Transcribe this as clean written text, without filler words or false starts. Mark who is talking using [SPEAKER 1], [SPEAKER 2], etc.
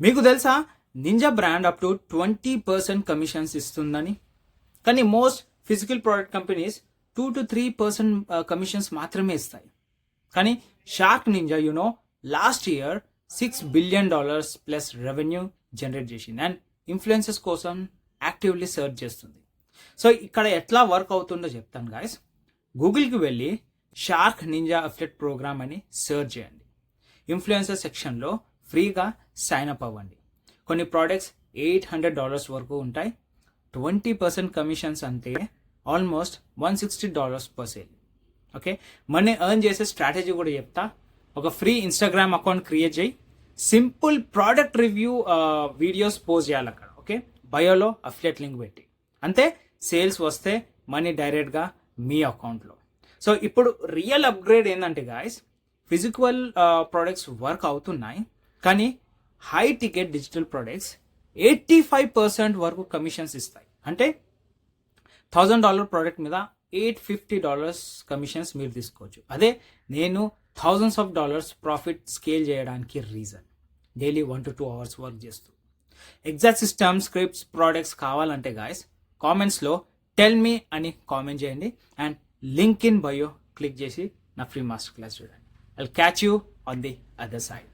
[SPEAKER 1] మీకు తెలుసా Ninja brand up to 20% commissions ఇస్తుందని. కానీ most physical product companies 2 to 3% commissions మాత్రమే ఇస్తాయి. కానీ Shark Ninja last year $6 billion plus revenue generate చేసింది అండ్ ఇన్ఫ్లుయెన్సెస్ కోసం యాక్టివ్లీ సర్చ్ చేస్తుంది. సో ఇక్కడ ఎట్లా వర్క్ అవుతుందో చెప్తాను గాయస్. గూగుల్కి వెళ్ళి షార్క్ నింజా అఫిలియేట్ ప్రోగ్రామ్ అని సర్చ్ చేయండి. ఇన్ఫ్లుయెన్సర్ సెక్షన్లో ఫ్రీగా సైన్ అప్ అవ్వండి. కొన్ని ప్రోడక్ట్స్ $800 వరకు ఉంటాయి. 20% కమిషన్స్ అంటే almost $160 per sale. Okay, money earn చేసే స్ట్రాటజీ కూడా చెప్తా. ఒక ఫ్రీ ఇన్స్టాగ్రామ్ అకౌంట్ క్రియేట్ చేయి. Simple product review videos post చేయాలి అక్కడ. ఓకే, బయోలో అఫిలియేట్ లింక్ పెట్టి అంతే. సేల్స్ వస్తే మనీ డైరెక్ట్గా మీ అకౌంట్లో. సో ఇప్పుడు రియల్ అప్గ్రేడ్ ఏంటంటే గాయస్, ఫిజికల్ ప్రోడక్ట్స్ వర్క్ అవుతున్నాయి కానీ హై టికెట్ డిజిటల్ ప్రోడక్ట్స్ 85% వరకు కమిషన్స్ ఇస్తాయి. అంటే $1,000 ప్రోడక్ట్ మీద $850 కమిషన్స్ మీరు తీసుకోవచ్చు. అదే నేను thousands of dollars profit scale చేయడానికి reason daily 1 to 2 hours work చేస్తూ. ఎగ్జాక్ట్ సిస్టమ్ స్క్రిప్ట్స్ ప్రోడక్ట్స్ కావాలంటే గాయస్ కామెంట్స్లో టెల్ మీ అని కామెంట్ చేయండి and link in bio click చేసి నా ఫ్రీ మాస్టర్ క్లాస్ చూడండి. I'll catch you on the other side.